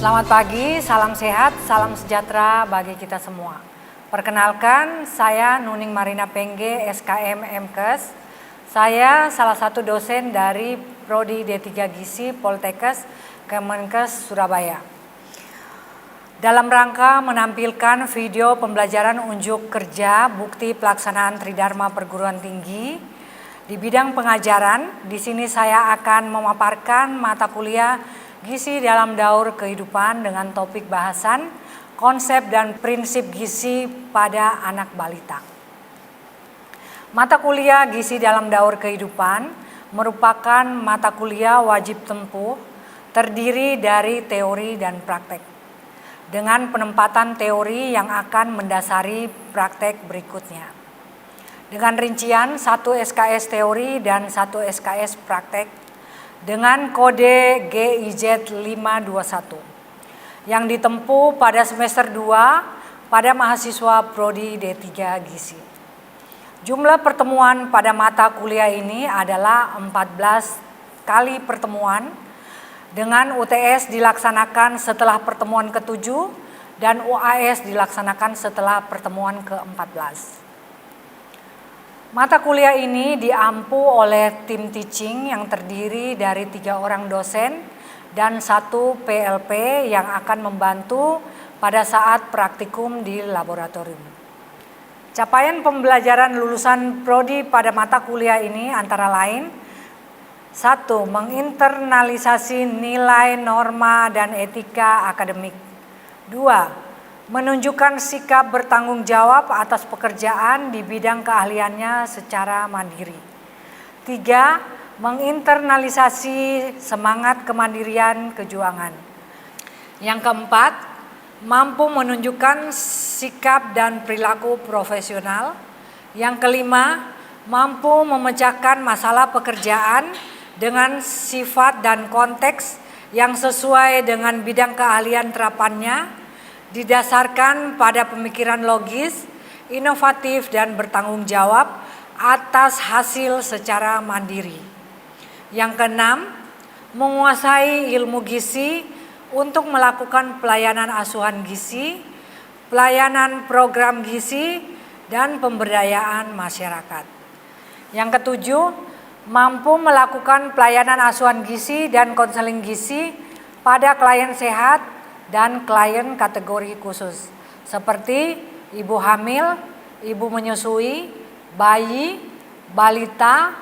Selamat pagi, salam sehat, salam sejahtera bagi kita semua. Perkenalkan, saya Nuning Marina Pengge, SKM MKes. Saya salah satu dosen dari Prodi D3 Gizi Poltekkes Kemenkes Surabaya. Dalam rangka menampilkan video pembelajaran unjuk kerja bukti pelaksanaan Tridharma Perguruan Tinggi di bidang pengajaran, di sini saya akan memaparkan mata kuliah Gizi dalam Daur Kehidupan dengan topik bahasan konsep dan prinsip gizi pada anak balita. Mata kuliah Gizi dalam Daur Kehidupan merupakan mata kuliah wajib tempuh terdiri dari teori dan praktek, dengan penempatan teori yang akan mendasari praktek berikutnya. Dengan rincian 1 SKS teori dan 1 SKS praktek dengan kode GIZ 521 yang ditempuh pada semester 2 pada mahasiswa Prodi D3 Gizi. Jumlah pertemuan pada mata kuliah ini adalah 14 kali pertemuan, dengan UTS dilaksanakan setelah pertemuan ke-7 dan UAS dilaksanakan setelah pertemuan ke-14. Mata kuliah ini diampu oleh tim teaching yang terdiri dari 3 orang dosen dan 1 PLP yang akan membantu pada saat praktikum di laboratorium. Capaian pembelajaran lulusan prodi pada mata kuliah ini antara lain: 1. Menginternalisasi nilai, norma, dan etika akademik. 2. Menunjukkan sikap bertanggung jawab atas pekerjaan di bidang keahliannya secara mandiri. 3. Menginternalisasi semangat kemandirian kejuangan. Yang keempat, mampu menunjukkan sikap dan perilaku profesional. Yang kelima, mampu memecahkan masalah pekerjaan dengan sifat dan konteks yang sesuai dengan bidang keahlian terapannya, didasarkan pada pemikiran logis, inovatif, dan bertanggung jawab atas hasil secara mandiri. Yang keenam, menguasai ilmu gizi untuk melakukan pelayanan asuhan gizi, pelayanan program gizi, dan pemberdayaan masyarakat. Yang ketujuh, mampu melakukan pelayanan asuhan gizi dan konseling gizi pada klien sehat dan klien kategori khusus seperti ibu hamil, ibu menyusui, bayi, balita,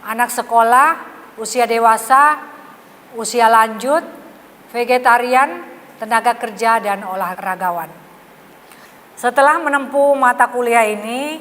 anak sekolah, usia dewasa, usia lanjut, vegetarian, tenaga kerja, dan olahragawan. Setelah menempuh mata kuliah ini,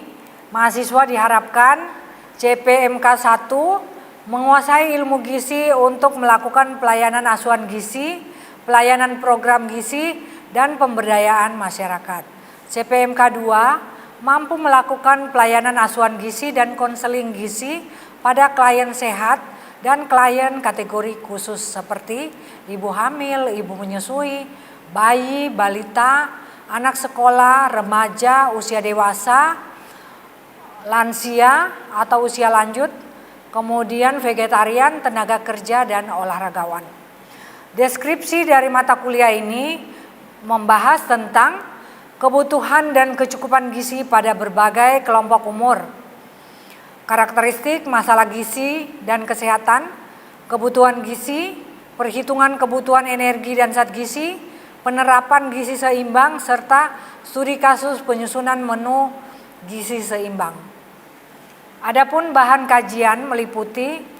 mahasiswa diharapkan CPMK 1 menguasai ilmu gizi untuk melakukan pelayanan asuhan gizi, pelayanan program gizi, dan pemberdayaan masyarakat. CPMK 2 mampu melakukan pelayanan asuhan gizi dan konseling gizi pada klien sehat dan klien kategori khusus seperti ibu hamil, ibu menyusui, bayi, balita, anak sekolah, remaja, usia dewasa, lansia atau usia lanjut, kemudian vegetarian, tenaga kerja, dan olahragawan. Deskripsi dari mata kuliah ini membahas tentang kebutuhan dan kecukupan gizi pada berbagai kelompok umur, karakteristik masalah gizi dan kesehatan, kebutuhan gizi, perhitungan kebutuhan energi dan zat gizi, penerapan gizi seimbang, serta studi kasus penyusunan menu gizi seimbang. Adapun bahan kajian meliputi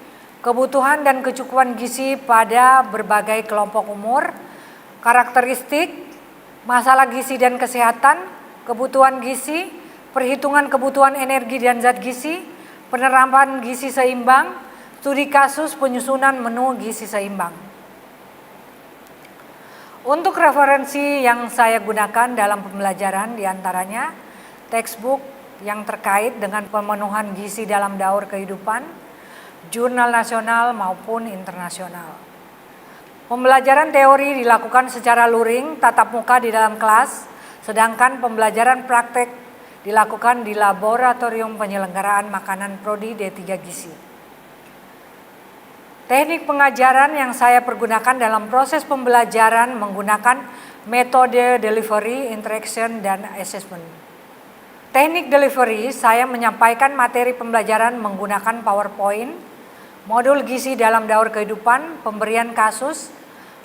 kebutuhan dan kecukupan gizi pada berbagai kelompok umur, karakteristik, masalah gizi dan kesehatan, kebutuhan gizi, perhitungan kebutuhan energi dan zat gizi, penerapan gizi seimbang, studi kasus penyusunan menu gizi seimbang. Untuk referensi yang saya gunakan dalam pembelajaran diantaranya textbook yang terkait dengan pemenuhan gizi dalam daur kehidupan, jurnal nasional maupun internasional. Pembelajaran teori dilakukan secara luring tatap muka di dalam kelas, sedangkan pembelajaran praktek dilakukan di Laboratorium Penyelenggaraan Makanan Prodi D3 Gizi. Teknik pengajaran yang saya pergunakan dalam proses pembelajaran menggunakan metode delivery, interaction, dan assessment. Teknik delivery, saya menyampaikan materi pembelajaran menggunakan PowerPoint, modul gizi dalam daur kehidupan, pemberian kasus,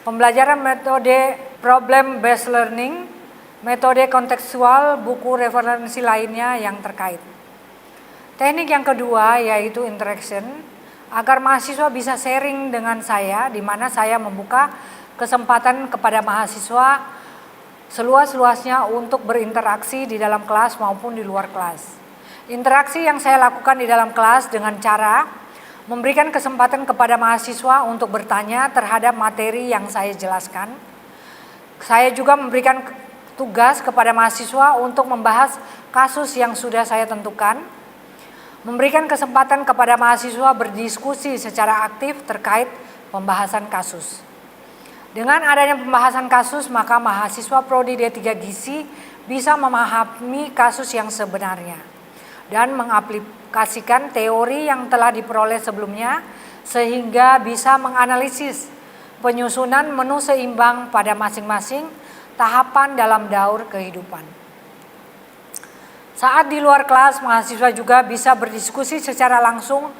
pembelajaran metode problem based learning, metode kontekstual, buku referensi lainnya yang terkait. Teknik yang kedua yaitu interaction, agar mahasiswa bisa sharing dengan saya, di mana saya membuka kesempatan kepada mahasiswa seluas-luasnya untuk berinteraksi di dalam kelas maupun di luar kelas. Interaksi yang saya lakukan di dalam kelas dengan cara memberikan kesempatan kepada mahasiswa untuk bertanya terhadap materi yang saya jelaskan. Saya juga memberikan tugas kepada mahasiswa untuk membahas kasus yang sudah saya tentukan. Memberikan kesempatan kepada mahasiswa berdiskusi secara aktif terkait pembahasan kasus. Dengan adanya pembahasan kasus, maka mahasiswa Prodi D3 Gizi bisa memahami kasus yang sebenarnya dan mengaplikasikan teori yang telah diperoleh sebelumnya sehingga bisa menganalisis penyusunan menu seimbang pada masing-masing tahapan dalam daur kehidupan. Saat di luar kelas, mahasiswa juga bisa berdiskusi secara langsung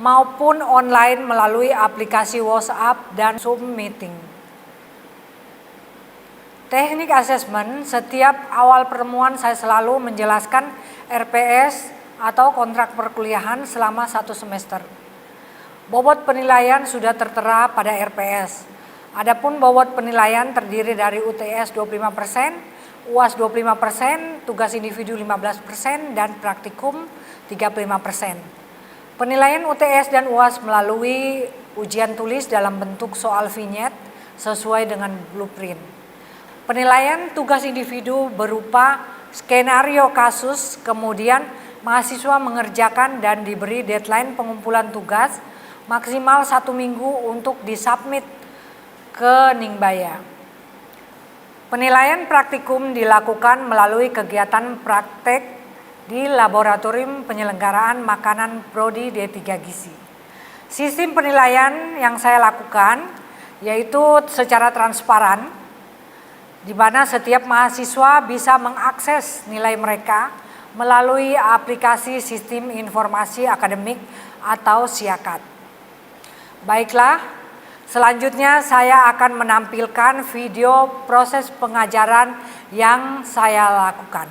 maupun online melalui aplikasi WhatsApp dan Zoom Meeting. Teknik asesmen, setiap awal pertemuan saya selalu menjelaskan RPS atau kontrak perkuliahan selama 1 semester. Bobot penilaian sudah tertera pada RPS. Adapun bobot penilaian terdiri dari UTS 25%, UAS 25%, tugas individu 15%, dan praktikum 35%. Penilaian UTS dan UAS melalui ujian tulis dalam bentuk soal vignette sesuai dengan blueprint. Penilaian tugas individu berupa skenario kasus, kemudian mahasiswa mengerjakan dan diberi deadline pengumpulan tugas maksimal 1 minggu untuk disubmit ke Ningbaya. Penilaian praktikum dilakukan melalui kegiatan praktek di Laboratorium Penyelenggaraan Makanan Prodi D3 Gizi. Sistem penilaian yang saya lakukan yaitu secara transparan, di mana setiap mahasiswa bisa mengakses nilai mereka melalui aplikasi Sistem Informasi Akademik atau SIAKAD. Baiklah, selanjutnya saya akan menampilkan video proses pengajaran yang saya lakukan.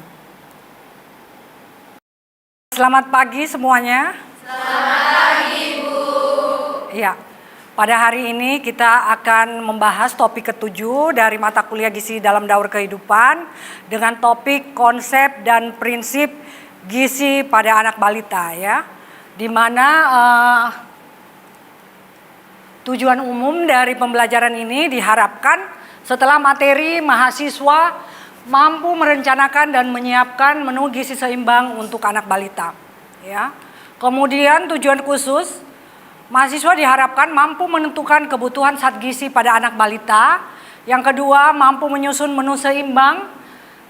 Selamat pagi semuanya. Selamat pagi, Bu. Ya, pada hari ini kita akan membahas topik ke-7 dari mata kuliah gizi dalam daur kehidupan dengan topik konsep dan prinsip gizi pada anak balita ya. Di mana tujuan umum dari pembelajaran ini diharapkan setelah materi mahasiswa mampu merencanakan dan menyiapkan menu gizi seimbang untuk anak balita. Ya. Kemudian tujuan khusus, mahasiswa diharapkan mampu menentukan kebutuhan zat gizi pada anak balita. Yang kedua, mampu menyusun menu seimbang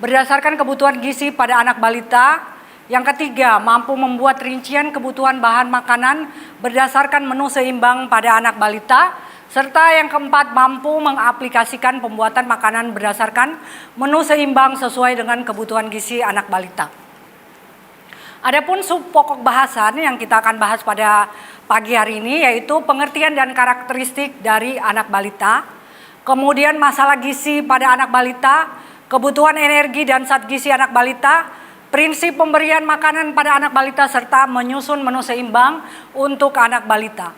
berdasarkan kebutuhan gizi pada anak balita. Yang ketiga, mampu membuat rincian kebutuhan bahan makanan berdasarkan menu seimbang pada anak balita. Serta yang keempat, mampu mengaplikasikan pembuatan makanan berdasarkan menu seimbang sesuai dengan kebutuhan gizi anak balita. Adapun sub pokok bahasan yang kita akan bahas pada pagi hari ini yaitu pengertian dan karakteristik dari anak balita. Kemudian masalah gizi pada anak balita, kebutuhan energi dan zat gizi anak balita, prinsip pemberian makanan pada anak balita serta menyusun menu seimbang untuk anak balita.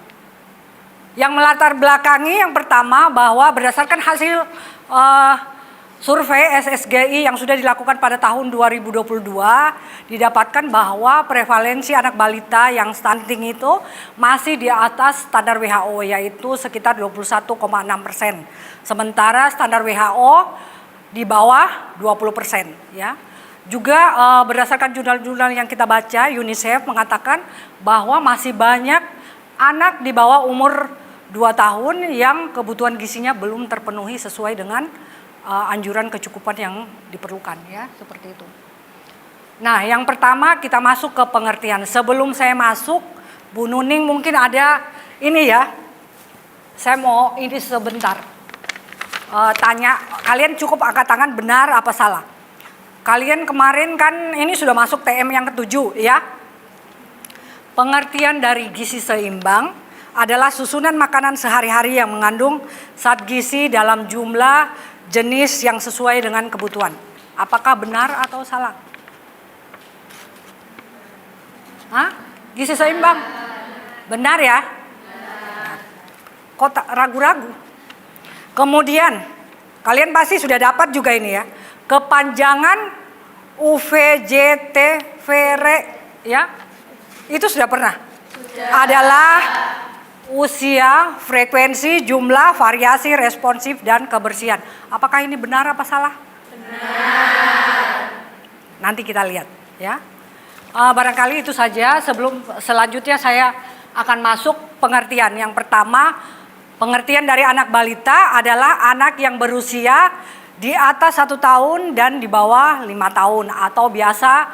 Yang melatar belakangi yang pertama bahwa berdasarkan hasil survei SSGI yang sudah dilakukan pada tahun 2022 didapatkan bahwa prevalensi anak balita yang stunting itu masih di atas standar WHO yaitu sekitar 21,6%. Sementara standar WHO di bawah 20% ya. Juga berdasarkan jurnal-jurnal yang kita baca, UNICEF mengatakan bahwa masih banyak anak di bawah umur 2 tahun yang kebutuhan gizinya belum terpenuhi sesuai dengan anjuran kecukupan yang diperlukan ya, seperti itu. Nah, yang pertama kita masuk ke pengertian. Sebelum saya masuk, Bu Nuning mungkin ada ini ya, Saya mau ini sebentar tanya, kalian cukup angkat tangan benar apa salah. Kalian kemarin kan ini sudah masuk TM yang ke-7 ya. Pengertian dari gizi seimbang adalah susunan makanan sehari-hari yang mengandung zat gizi dalam jumlah jenis yang sesuai dengan kebutuhan. Apakah benar atau salah? Hah? Gizi seimbang? Benar ya? Kok ragu-ragu? Kemudian, kalian pasti sudah dapat juga ini ya. Kepanjangan UVJTVR ya. Itu sudah pernah? Adalah usia, frekuensi, jumlah, variasi, responsif, dan kebersihan. Apakah ini benar apa salah? Benar. Nanti kita lihat ya. Barangkali itu saja. Selanjutnya saya akan masuk pengertian. Yang pertama, pengertian dari anak balita adalah anak yang berusia di atas 1 tahun dan di bawah 5 tahun. Atau biasa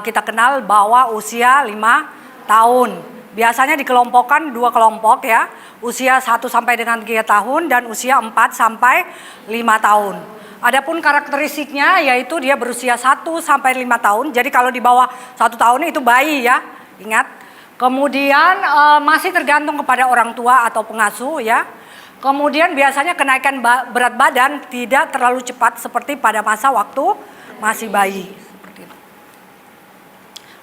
kita kenal bawah usia 5 tahun. Biasanya dikelompokkan 2 kelompok ya. Usia 1 sampai dengan 3 tahun dan usia 4 sampai 5 tahun. Adapun karakteristiknya yaitu dia berusia 1 sampai 5 tahun. Jadi kalau di bawah 1 tahun itu bayi ya. Ingat. Kemudian masih tergantung kepada orang tua atau pengasuh ya. Kemudian biasanya kenaikan berat badan tidak terlalu cepat seperti pada masa waktu masih bayi. Seperti itu.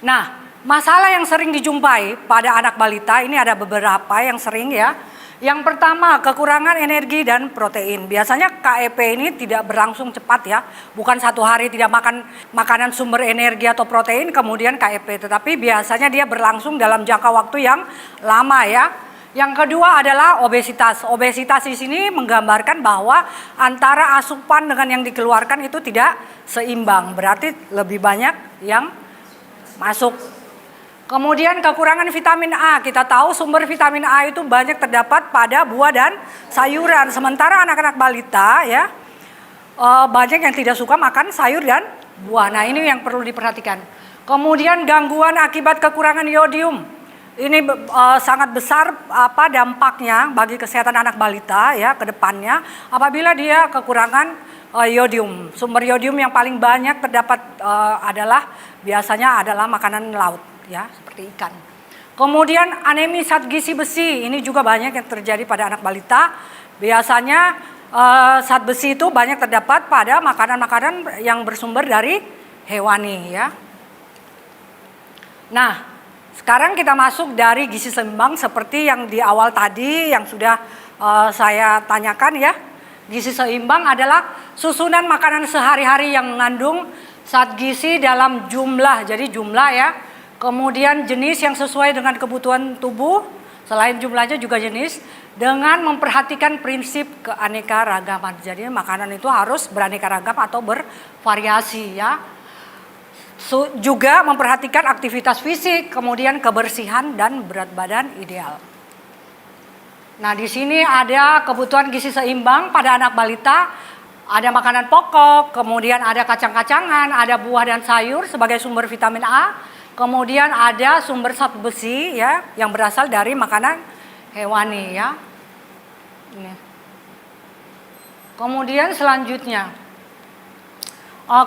Nah, masalah yang sering dijumpai pada anak balita ini ada beberapa yang sering ya. Yang pertama, kekurangan energi dan protein. Biasanya KEP ini tidak berlangsung cepat ya. Bukan 1 hari tidak makan makanan sumber energi atau protein kemudian KEP. Tetapi biasanya dia berlangsung dalam jangka waktu yang lama ya. Yang kedua adalah obesitas. Obesitas di sini menggambarkan bahwa antara asupan dengan yang dikeluarkan itu tidak seimbang. Berarti lebih banyak yang masuk. Kemudian kekurangan vitamin A. Kita tahu sumber vitamin A itu banyak terdapat pada buah dan sayuran. Sementara anak-anak balita ya banyak yang tidak suka makan sayur dan buah. Nah, ini yang perlu diperhatikan. Kemudian gangguan akibat kekurangan yodium. Ini sangat besar dampaknya bagi kesehatan anak balita ya ke depannya apabila dia kekurangan yodium. Sumber yodium yang paling banyak terdapat biasanya adalah makanan laut ya, seperti ikan. Kemudian anemi zat gizi besi, ini juga banyak yang terjadi pada anak balita. Biasanya zat besi itu banyak terdapat pada makanan-makanan yang bersumber dari hewani ya. Nah, sekarang kita masuk dari gizi seimbang seperti yang di awal tadi yang sudah saya tanyakan ya. Gizi seimbang adalah susunan makanan sehari-hari yang mengandung zat gizi dalam jumlah, jadi jumlah ya. Kemudian jenis yang sesuai dengan kebutuhan tubuh, selain jumlahnya juga jenis, dengan memperhatikan prinsip keanekaragaman. Jadi makanan itu harus beraneka ragam atau bervariasi ya. Juga memperhatikan aktivitas fisik, kemudian kebersihan dan berat badan ideal. Nah, di sini ada kebutuhan gizi seimbang pada anak balita. Ada makanan pokok, kemudian ada kacang-kacangan, ada buah dan sayur sebagai sumber vitamin A. Kemudian ada sumber zat besi ya yang berasal dari makanan hewani ya. Ini. Kemudian selanjutnya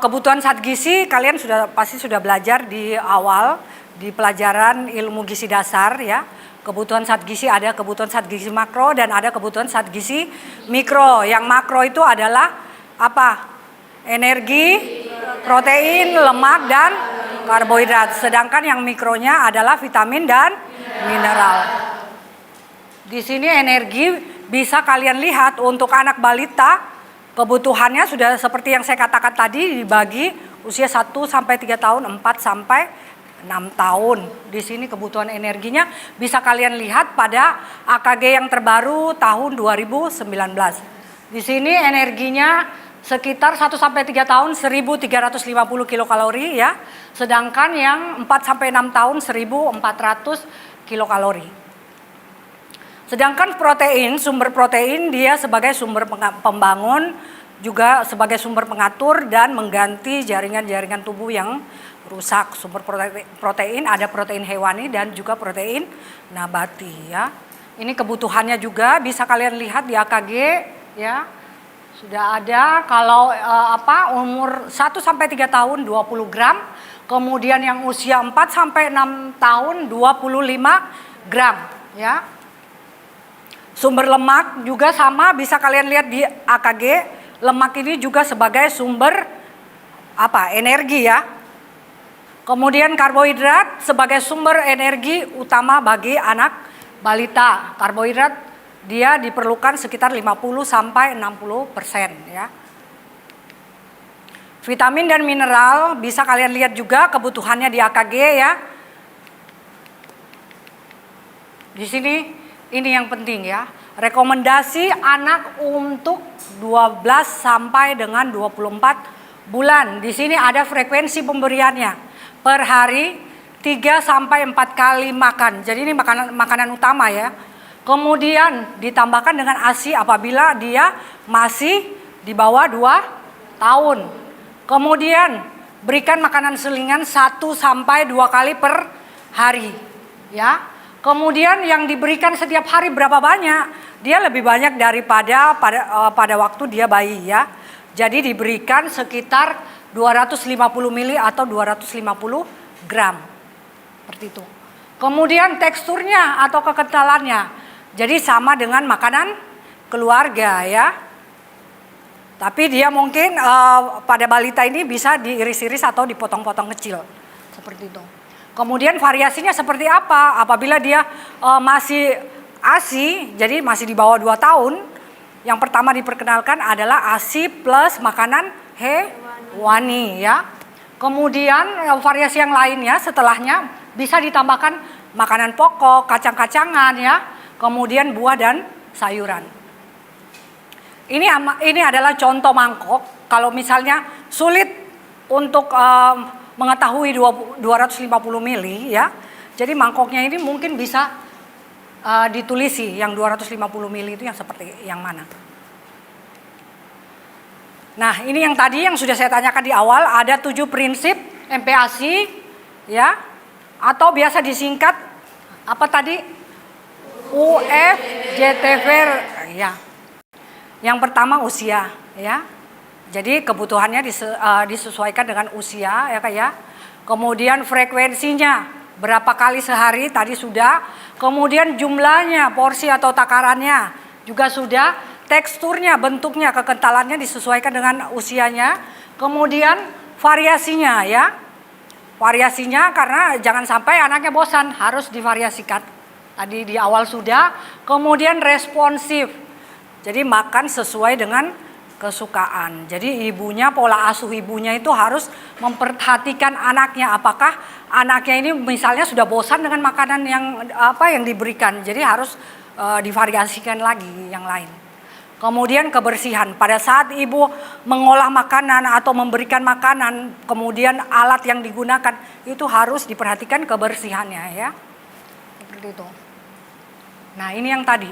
kebutuhan zat gizi kalian pasti sudah belajar di awal di pelajaran ilmu gizi dasar ya. Kebutuhan zat gizi ada kebutuhan zat gizi makro dan ada kebutuhan zat gizi mikro. Yang makro itu adalah apa? Energi, protein, lemak dan karbohidrat. Sedangkan yang mikronya adalah vitamin dan mineral. Di sini energi bisa kalian lihat untuk anak balita kebutuhannya sudah seperti yang saya katakan tadi dibagi usia 1 sampai 3 tahun, 4 sampai 6 tahun. Di sini kebutuhan energinya bisa kalian lihat pada AKG yang terbaru tahun 2019. Di sini energinya sekitar 1 sampai 3 tahun 1350 kilokalori ya. Sedangkan yang 4 sampai 6 tahun 1400 kilokalori. Sedangkan protein, sumber protein dia sebagai sumber pembangun, juga sebagai sumber pengatur dan mengganti jaringan-jaringan tubuh yang rusak. Sumber protein ada protein hewani dan juga protein nabati ya. Ini kebutuhannya juga bisa kalian lihat di AKG ya. Sudah ada kalau umur 1 sampai 3 tahun 20 gram, kemudian yang usia 4 sampai 6 tahun 25 gram ya. Sumber lemak juga sama, bisa kalian lihat di AKG. Lemak ini juga sebagai sumber energi ya. Kemudian karbohidrat sebagai sumber energi utama bagi anak balita. Karbohidrat dia diperlukan sekitar 50 sampai 60% ya. Vitamin dan mineral bisa kalian lihat juga kebutuhannya di AKG ya. Di sini ini yang penting ya. Rekomendasi anak untuk 12 sampai dengan 24 bulan. Di sini ada frekuensi pemberiannya. Per hari 3 sampai 4 kali makan. Jadi ini makanan utama ya. Kemudian ditambahkan dengan ASI apabila dia masih di bawah 2 tahun. Kemudian berikan makanan selingan 1 sampai 2 kali per hari ya. Kemudian yang diberikan setiap hari berapa banyak? Dia lebih banyak daripada pada waktu dia bayi ya. Jadi diberikan sekitar 250 mili atau 250 gram. Seperti itu. Kemudian teksturnya atau kekentalannya. Jadi sama dengan makanan keluarga ya. Tapi dia mungkin pada balita ini bisa diiris-iris atau dipotong-potong kecil. Seperti itu. Kemudian variasinya seperti apa? Apabila dia masih ASI, jadi masih di bawah 2 tahun, yang pertama diperkenalkan adalah ASI plus makanan hewani ya. Kemudian variasi yang lainnya setelahnya bisa ditambahkan makanan pokok, kacang-kacangan ya, kemudian buah dan sayuran. Ini adalah contoh mangkok. Kalau misalnya sulit untuk mengetahui 250 mili ya. Jadi mangkoknya ini mungkin bisa ditulisi yang 250 mili itu yang seperti yang mana. Nah, ini yang tadi yang sudah saya tanyakan di awal, ada 7 prinsip MPASI ya, atau biasa disingkat apa tadi? UFJTV ya. Yang pertama usia ya. Jadi kebutuhannya disesuaikan dengan usia ya Kak ya. Kemudian frekuensinya berapa kali sehari tadi sudah. Kemudian jumlahnya, porsi atau takarannya juga sudah. Teksturnya, bentuknya, kekentalannya disesuaikan dengan usianya. Kemudian variasinya ya. Variasinya karena jangan sampai anaknya bosan, harus divariasikan. Tadi di awal sudah. Kemudian responsif. Jadi makan sesuai dengan kesukaan. Jadi ibunya, pola asuh ibunya itu harus memperhatikan anaknya. Apakah anaknya ini misalnya sudah bosan dengan makanan yang diberikan. Jadi harus divariasikan lagi yang lain. Kemudian kebersihan. Pada saat ibu mengolah makanan atau memberikan makanan, kemudian alat yang digunakan itu harus diperhatikan kebersihannya ya. Seperti itu. Nah, ini yang tadi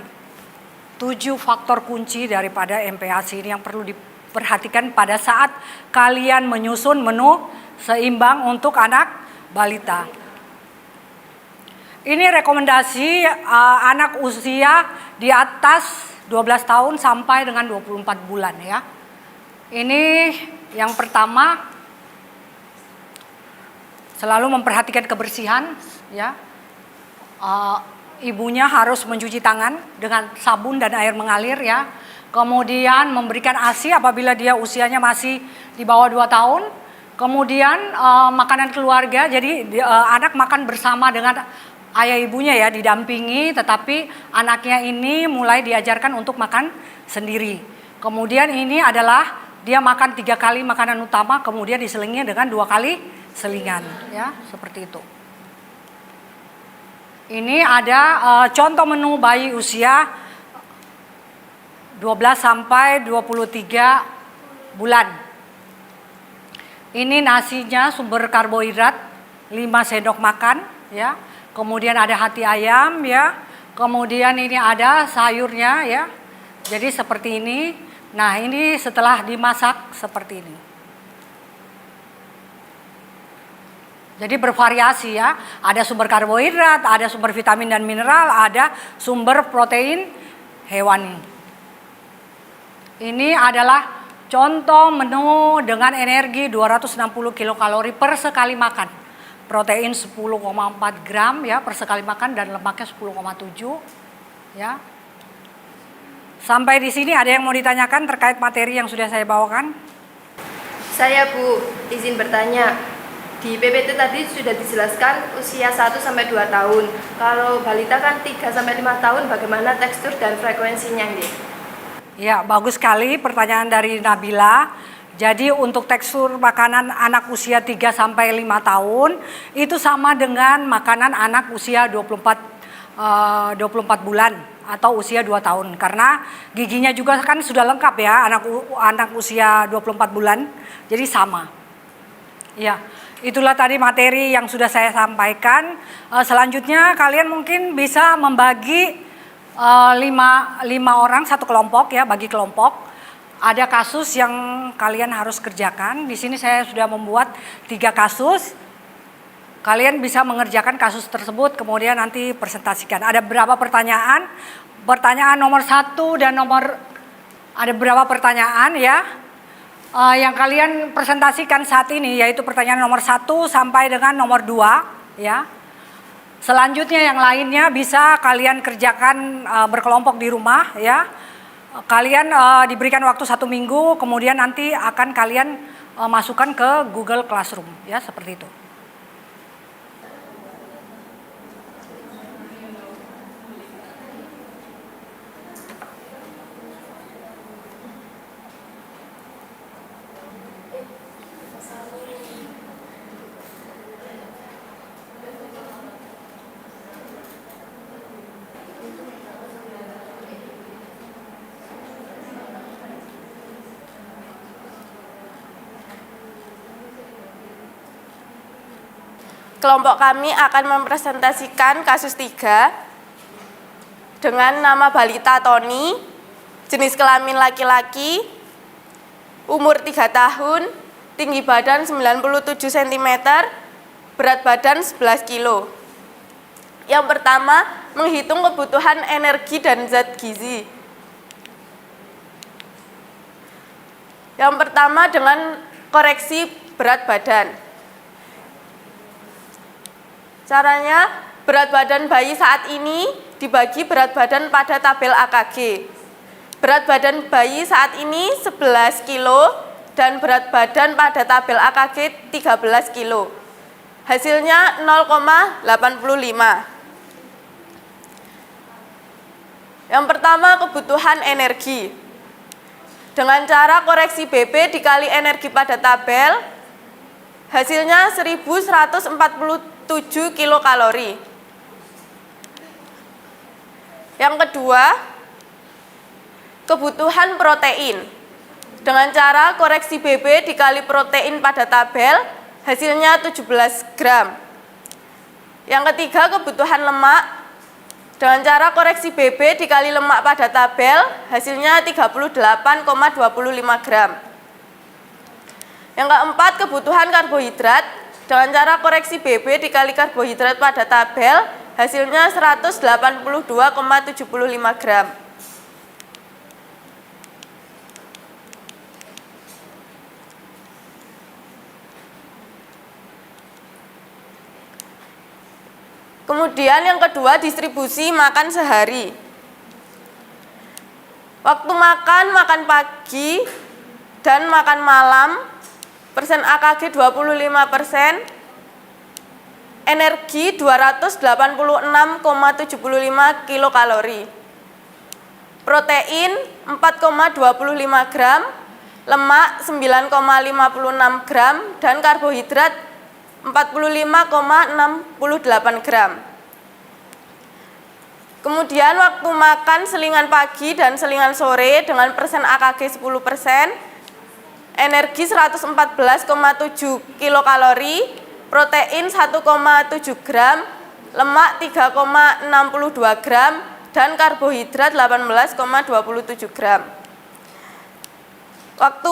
7 faktor kunci daripada MPASI ini yang perlu diperhatikan pada saat kalian menyusun menu seimbang untuk anak balita. Ini rekomendasi anak usia di atas 12 tahun sampai dengan 24 bulan ya. Ini yang pertama selalu memperhatikan kebersihan ya. Ibunya harus mencuci tangan dengan sabun dan air mengalir ya. Kemudian memberikan ASI apabila dia usianya masih di bawah 2 tahun. Kemudian makanan keluarga, jadi anak makan bersama dengan ayah ibunya ya, didampingi, tetapi anaknya ini mulai diajarkan untuk makan sendiri. Kemudian ini adalah dia makan 3 kali makanan utama, kemudian diselingi dengan 2 kali selingan ya, seperti itu. Ini ada contoh menu bayi usia 12 sampai 23 bulan. Ini nasinya sumber karbohidrat 5 sendok makan ya. Kemudian ada hati ayam ya. Kemudian ini ada sayurnya ya. Jadi seperti ini. Nah, ini setelah dimasak seperti ini. Jadi bervariasi ya, ada sumber karbohidrat, ada sumber vitamin dan mineral, ada sumber protein hewani. Ini adalah contoh menu dengan energi 260 kilokalori per sekali makan. Protein 10,4 gram ya per sekali makan dan lemaknya 10,7 ya. Sampai di sini ada yang mau ditanyakan terkait materi yang sudah saya bawakan? Saya Bu, izin bertanya. Di PPT tadi sudah dijelaskan usia 1-2 tahun. Kalau balita kan 3-5 tahun, bagaimana tekstur dan frekuensinya nih? Ya, bagus sekali pertanyaan dari Nabila. Jadi untuk tekstur makanan anak usia 3-5 tahun itu sama dengan makanan anak usia 24 bulan atau usia 2 tahun. Karena giginya juga kan sudah lengkap ya anak usia 24 bulan. Jadi sama. Ya. Itulah tadi materi yang sudah saya sampaikan. Selanjutnya kalian mungkin bisa membagi 5 orang satu kelompok ya, bagi kelompok. Ada kasus yang kalian harus kerjakan. Di sini saya sudah membuat 3 kasus. Kalian bisa mengerjakan kasus tersebut kemudian nanti presentasikan. Ada berapa pertanyaan? Pertanyaan nomor 1 dan ada berapa pertanyaan ya? Yang kalian presentasikan saat ini yaitu pertanyaan nomor 1 sampai dengan nomor 2 ya. Selanjutnya yang lainnya bisa kalian kerjakan berkelompok di rumah ya. Kalian diberikan waktu 1 minggu kemudian nanti akan kalian masukkan ke Google Classroom ya, seperti itu. Kelompok kami akan mempresentasikan kasus 3 dengan nama balita Tony, jenis kelamin laki-laki, umur 3 tahun, tinggi badan 97 cm, berat badan 11 kilo. Yang pertama, menghitung kebutuhan energi dan zat gizi. Yang pertama dengan koreksi berat badan. Caranya, berat badan bayi saat ini dibagi berat badan pada tabel AKG. Berat badan bayi saat ini 11 kilo dan berat badan pada tabel AKG 13 kilo. Hasilnya 0,85. Yang pertama, kebutuhan energi. Dengan cara koreksi BP dikali energi pada tabel, hasilnya 1147 kilokalori. Yang kedua, kebutuhan protein. Dengan cara koreksi BB dikali protein pada tabel, hasilnya 17 gram. Yang ketiga, kebutuhan lemak. Dengan cara koreksi BB dikali lemak pada tabel, hasilnya 38,25 gram. Yang keempat, kebutuhan karbohidrat. Dengan cara koreksi BB dikali karbohidrat pada tabel, hasilnya 182,75 gram. Kemudian yang kedua, distribusi makan sehari. Waktu makan pagi dan makan malam, persen AKG 25%, energi 286,75 kilokalori, protein 4,25 gram, lemak 9,56 gram, dan karbohidrat 45,68 gram. Kemudian waktu makan selingan pagi dan selingan sore dengan persen AKG 10%, energi 114,7 kilokalori, protein 1,7 gram, lemak 3,62 gram, dan karbohidrat 18,27 gram. Waktu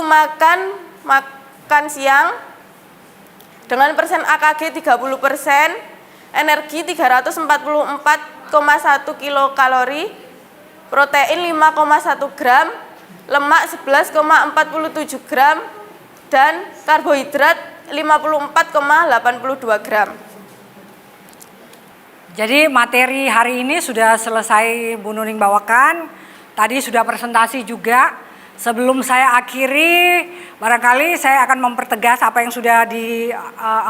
makan siang dengan persen AKG 30%, energi 344,1 kilokalori, protein 5,1 gram, lemak 11,47 gram, dan karbohidrat 54,82 gram. Jadi materi hari ini sudah selesai Bu Nuning bawakan, tadi sudah presentasi juga. Sebelum saya akhiri, barangkali saya akan mempertegas apa yang sudah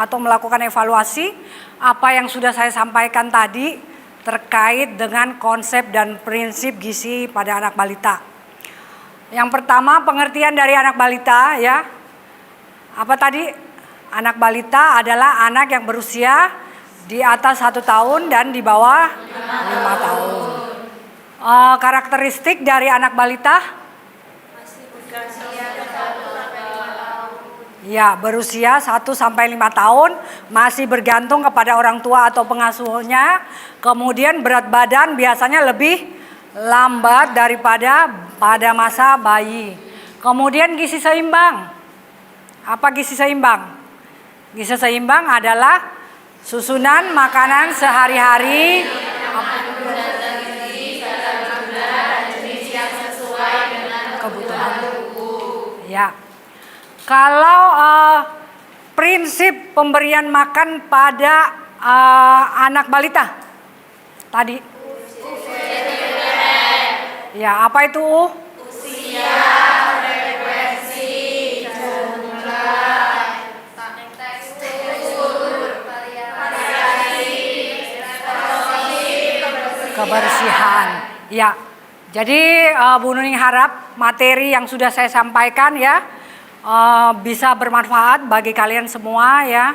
atau melakukan evaluasi, apa yang sudah saya sampaikan tadi terkait dengan konsep dan prinsip gizi pada anak balita. Yang pertama, pengertian dari anak balita ya. Apa tadi? Anak balita adalah anak yang berusia di atas 1 tahun dan di bawah 5 tahun. Karakteristik dari anak balita? Ya, berusia 1 sampai 5 tahun, masih bergantung kepada orang tua atau pengasuhnya. Kemudian berat badan biasanya lebih lambat daripada pada masa bayi. Kemudian gizi seimbang. Apa gizi seimbang? Gizi seimbang adalah susunan makanan sehari-hari kebutuhan. Ya. Kalau prinsip pemberian makan pada anak balita tadi. Ya, apa itu? Usia, frekuensi, jumlah, tekstur, variasi, kebersihan. Ya. Jadi Bu Nuning harap materi yang sudah saya sampaikan ya bisa bermanfaat bagi kalian semua ya.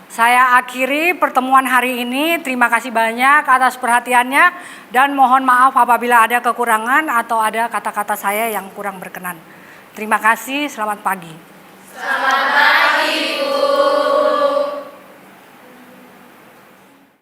Saya akhiri pertemuan hari ini. Terima kasih banyak atas perhatiannya dan mohon maaf apabila ada kekurangan atau ada kata-kata saya yang kurang berkenan. Terima kasih, selamat pagi.